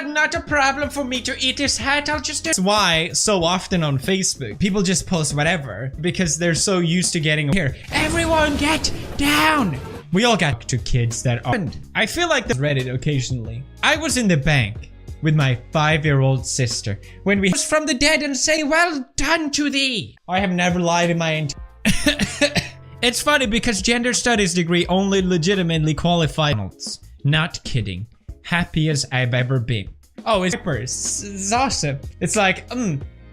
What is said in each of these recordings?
not a problem for me to eat this hat. I'll just do. That's why so often on Facebook, people just post whatever because they're so used to getting here. Everyone get down. We all got to kids that are. I feel like this Reddit occasionally. I was in the bank with my 5-year-old sister when we was from the dead and say, well done to thee. I have never lied in my entire. It's funny because gender studies degree only legitimately qualifies. Not kidding. Happy as I've ever been. Oh, it's awesome. It's like,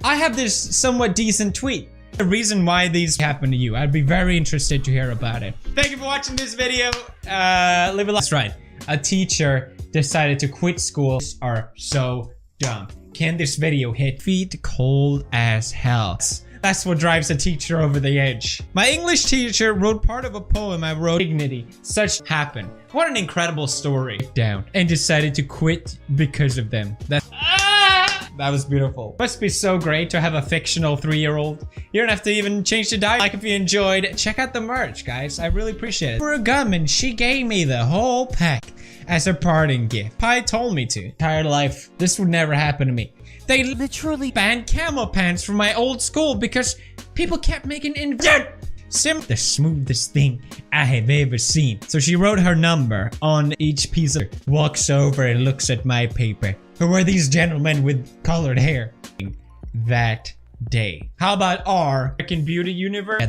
I have this somewhat decent tweet. The reason why these happen to you. I'd be very interested to hear about it. Thank you for watching this video. Leave a like. That's right. A teacher decided to quit school. Are so dumb. Can this video hit feet cold as hell? That's what drives a teacher over the edge. My English teacher wrote part of a poem I wrote. Dignity. Such happened. What an incredible story. Down. And decided to quit because of them. That was beautiful. Must be so great to have a fictional 3-year-old. You don't have to even change the dialogue. Like if you enjoyed, check out the merch, guys. I really appreciate it. For a gum, and she gave me the whole pack as a parting gift. Pi told me to. Entire life, this would never happen to me. They literally banned camel pants from my old school because people kept making the smoothest thing I have ever seen. So she wrote her number on each piece of it, walks over and looks at my paper. Who were these gentlemen with colored hair? That day. How about our American Beauty Universe?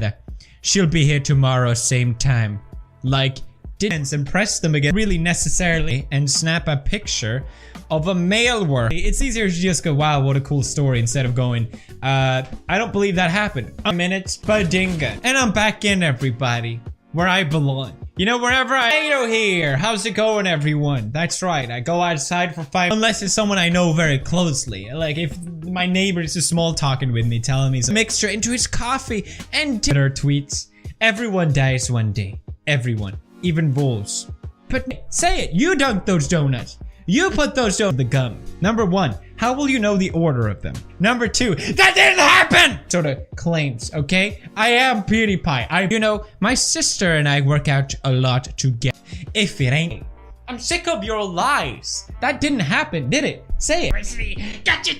She'll be here tomorrow, same time. Like, didn't impress them again really necessarily and snap a picture of a male worker. It's easier to just go, wow, what a cool story, instead of going, I don't believe that happened. A minute, Badinga. And I'm back in, everybody, where I belong. You know, wherever neTyro here. How's it going, everyone? That's right, I go outside for 5 unless it's someone I know very closely. Like if my neighbor is just small talking with me, telling me some mixture into his coffee and Twitter tweets. Everyone dies one day. Everyone. Even wolves. But say it, you dunk those donuts. You put those donuts in the gum. Number 1, how will you know the order of them? Number 2, that didn't happen! Sort of claims, okay? I am PewDiePie. You know, my sister and I work out a lot together. If it ain't, I'm sick of your lies. That didn't happen, did it? Say it. Gotcha.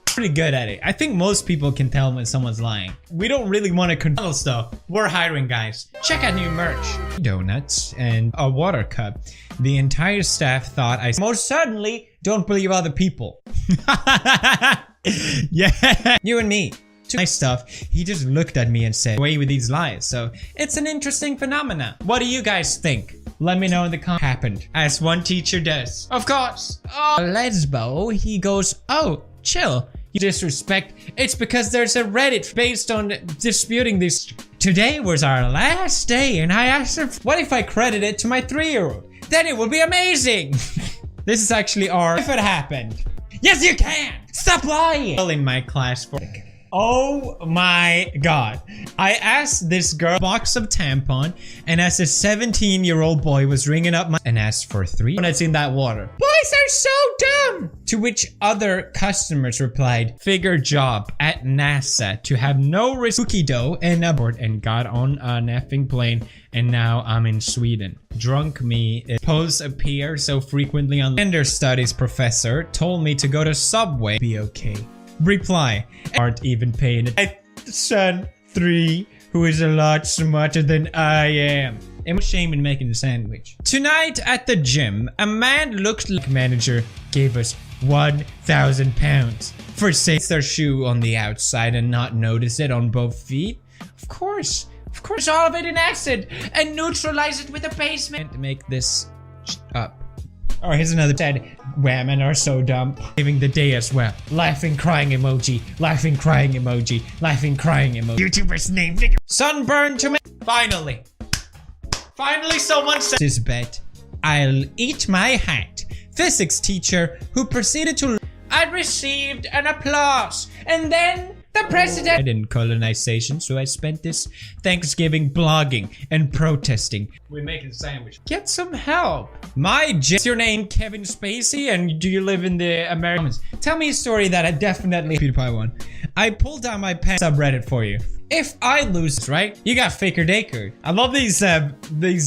Pretty good at it. I think most people can tell when someone's lying. We don't really want to control though. We're hiring, guys. Check out new merch. Donuts and a water cup. The entire staff thought I most certainly don't believe other people. Yeah. You and me. To my stuff, he just looked at me and said, away with these lies. So it's an interesting phenomenon. What do you guys think? Let me know in the comments. Happened. As one teacher does. Of course. Oh, Lesbo, he goes, oh, chill. You disrespect. It's because there's a Reddit based on disputing this. Today was our last day and I asked her, what if I credit it to my 3-year-old? Then it would be amazing. This is actually our, if it happened. Yes, you can. Stop lying. In my class for, oh my god. I asked this girl a box of tampon, and as a 17-year-old boy was ringing up my and asked for 3 donuts in that water. Boys are so dumb! To which other customers replied, figure job at NASA to have no risk cookie dough and abort, and got on an effing plane, and now I'm in Sweden. Drunk me. Posts appear so frequently on gender studies professor told me to go to Subway. Be okay. Reply, aren't even paying it. My son 3, who is a lot smarter than I am. And shame in making the sandwich. Tonight at the gym, a man looked like manager gave us £1,000 for saying their shoe on the outside and not notice it on both feet. Of course, all of it in acid and neutralize it with a basement to make this up. Oh, here's another said, women are so dumb. Saving the day as well. Laughing, crying emoji. Laughing, crying emoji. Laughing, crying emoji. YouTuber's name. Sunburn to me. Finally someone said this bet. I'll eat my hat. Physics teacher who proceeded to I received an applause. And then the president. I didn't colonization, so I spent this Thanksgiving blogging and protesting. We're making a sandwich. Get some help. Is your name Kevin Spacey, and do you live in the Americans? Tell me a story that I definitely PewDiePie one. I pulled down my pants subreddit for you. If I lose, right? You got Faker Daker. I love these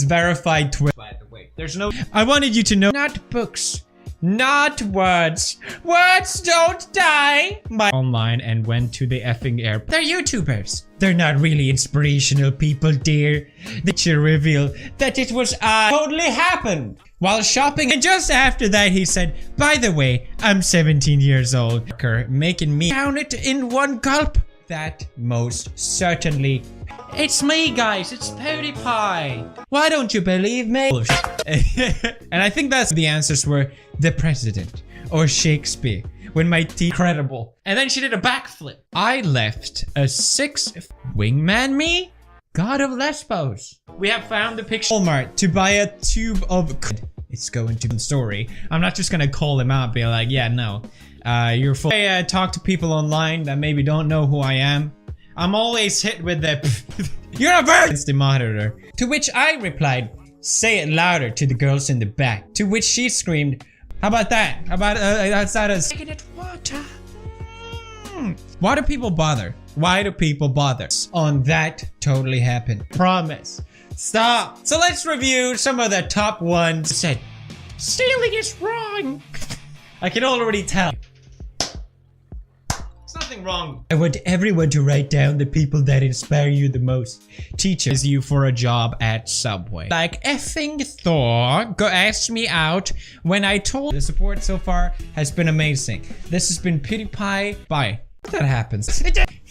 verified Twitter. By the way, There's no... I wanted you to know, not books, not words. Words don't die. Online and went to the effing air. They're YouTubers. They're not really inspirational people, dear. The teacher revealed that it was totally happened while shopping. And just after that, he said, by the way, I'm 17 years old. Making me count it in one gulp. That most certainly. It's me, guys. It's PewDiePie. Why don't you believe me? And I think that's the answers were the president or Shakespeare. When my teeth credible. And then she did a backflip. I left a 6 wingman me? God of Lesbos. We have found the picture. Walmart to buy a tube of. It's going to be the story. I'm not just gonna call him out, be like, yeah, no. You're full. I talk to people online that maybe don't know who I am. I'm always hit with the you're a bird! It's the monitor. To which I replied, say it louder to the girls in the back. To which she screamed, how about that? How about outside us? Taking it water. Why do people bother? Why do people bother? On that totally happened. Promise. Stop. So let's review some of the top ones. Said, stealing is wrong. I can already tell. Nothing wrong. I want everyone to write down the people that inspire you the most. Teacher is you for a job at Subway. Like effing Thor, go ask me out when I told. The support so far has been amazing. This has been PewDiePie. Bye. That happens.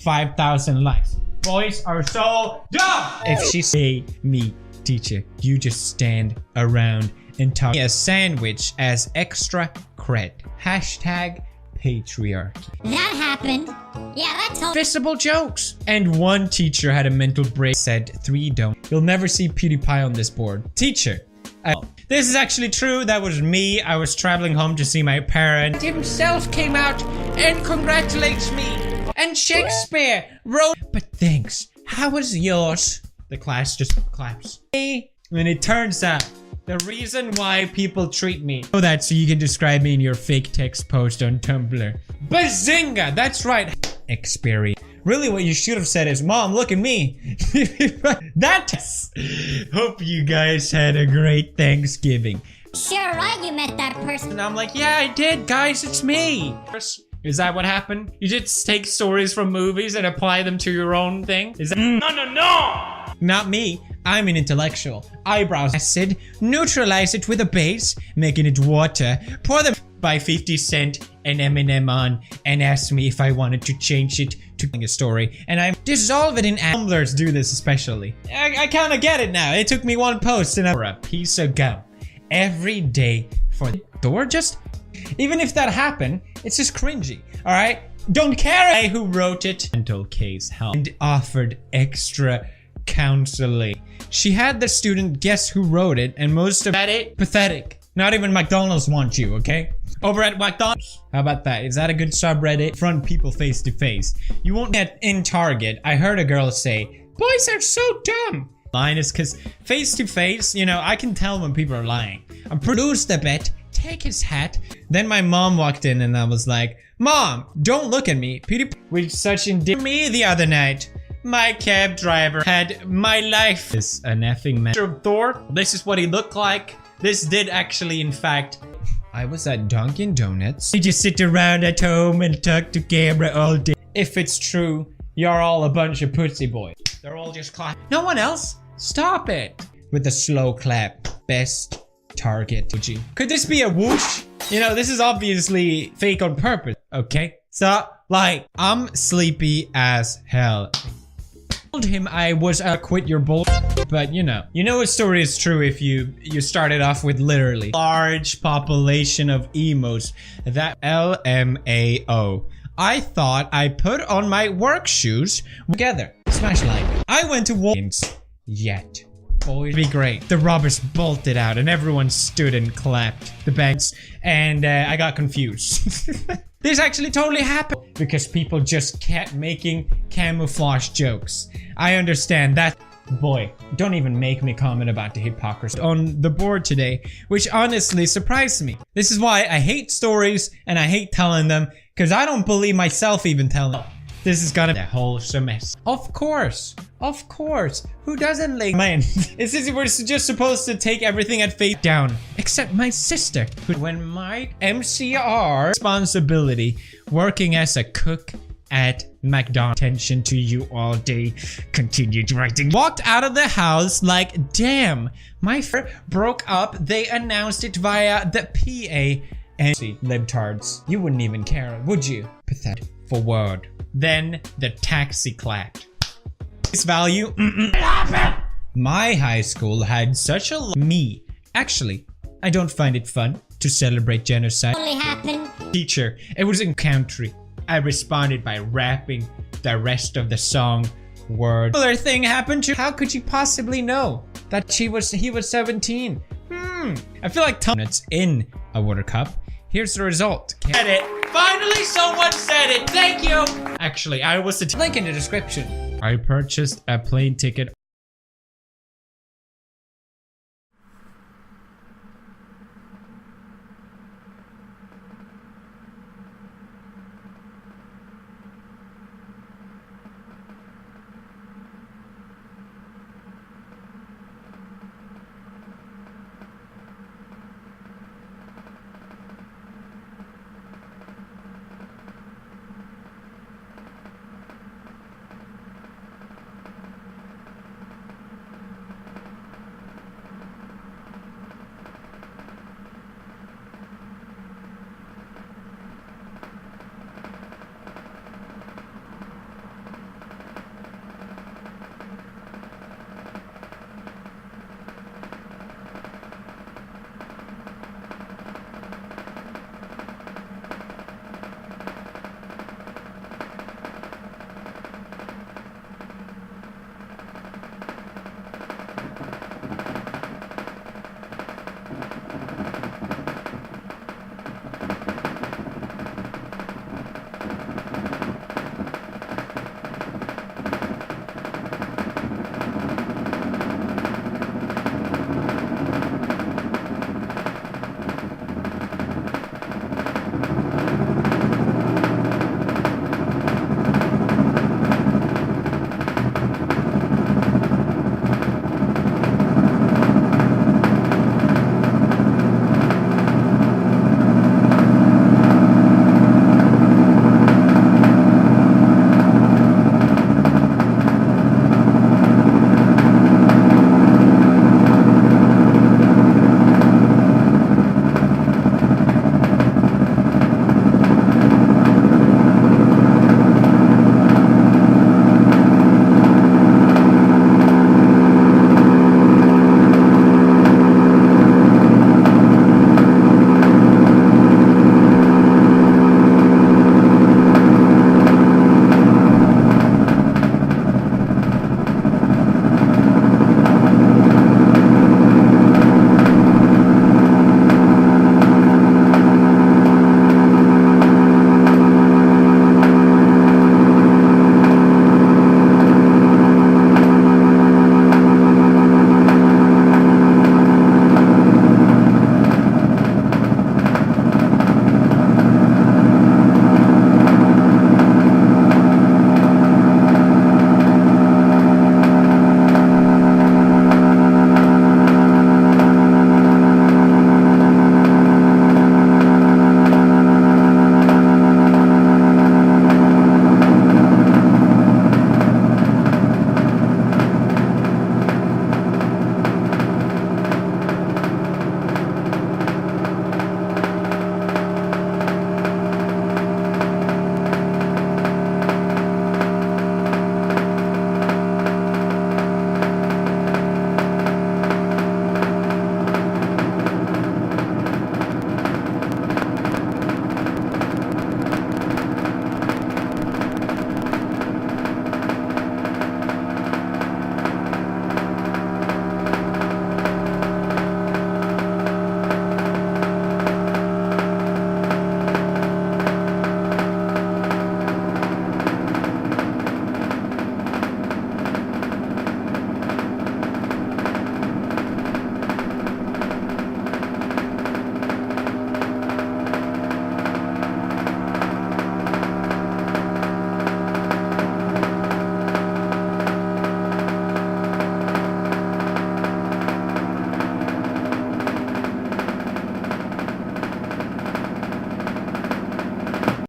5,000 likes. Boys are so dumb. If she say me, teacher, you just stand around and talk me a sandwich as extra cred. Hashtag patriarchy. That happened. Yeah, that's all. Visible jokes. And one teacher had a mental break. Said 3 don't. You'll never see PewDiePie on this board. Teacher. This is actually true. That was me. I was traveling home to see my parents. Himself came out and congratulates me. And Shakespeare wrote. But thanks. How was yours? The class just claps. And it turns out the reason why people treat me. Know that so you can describe me in your fake text post on Tumblr. Bazinga! That's right. Experience. Really what you should have said is, Mom, look at me. That's. Hope you guys had a great Thanksgiving. Sure, right, you met that person. And I'm like, yeah, I did, guys, it's me. Is that what happened? You just take stories from movies and apply them to your own thing? Is that No! Not me. I'm an intellectual. Eyebrows acid, neutralize it with a base, making it water, pour them by 50 Cent and Eminem on, and ask me if I wanted to change it to a story, and I dissolve it in Tumblrs do this especially. I kind of get it now. It took me one post and I'm a piece of gum. Every day for Thor just... Even if that happened, it's just cringy, alright? Don't care who wrote it. Mental case help. And offered extra counseling. She had the student guess who wrote it, and most of it pathetic. Not even McDonald's wants you, okay? Over at McDonald's. How about that? Is that a good subreddit? Front people face to face. You won't get in Target. I heard a girl say, boys are so dumb. Line is because face to face, you know, I can tell when people are lying. I produced the bet, take his hat. Then my mom walked in and I was like, Mom, don't look at me. PewDiePie with such indignation me the other night. My cab driver had my life. Is an effing man. Thor, this is what he looked like. This did actually, in fact, I was at Dunkin' Donuts. You just sit around at home and talk to camera all day. If it's true, you're all a bunch of pussy boys. They're all just clap. No one else? Stop it. With a slow clap. Best target. Could this be a whoosh? You know, this is obviously fake on purpose. Okay? So, like, I'm sleepy as hell. Told him I was quit your bull, but you know a story is true if you started off with literally large population of emos. That LMAO. I thought I put on my work shoes together. Smash like. I went to Walgreens. Yet. Boys be great. The robbers bolted out and everyone stood and clapped the banks, and I got confused. This actually totally happened because people just kept making camouflage jokes. I understand that. Boy, don't even make me comment about the hypocrisy on the board today, which honestly surprised me. This is why I hate stories and I hate telling them, because I don't believe myself even telling them. This is gonna be the whole semester. Of course. Of course. Who doesn't like man? It's as if we're just supposed to take everything at face down. Except my sister. When my MCR responsibility working as a cook at McDonald's, attention to you all day, continued writing. Walked out of the house like, damn, my friend broke up. They announced it via the PA. And see, libtards, you wouldn't even care, would you? Pathetic. Forward. Then the taxi clapped. This value. My high school had such a me. Actually, I don't find it fun to celebrate genocide. Only happened. Teacher, it was in country. I responded by rapping the rest of the song word. Similar thing happened to. How could you possibly know that he was 17? I feel like it's in a water cup. Here's the result. Get it? Finally, someone said it. Thank you. Actually, I was the link in the description. I purchased a plane ticket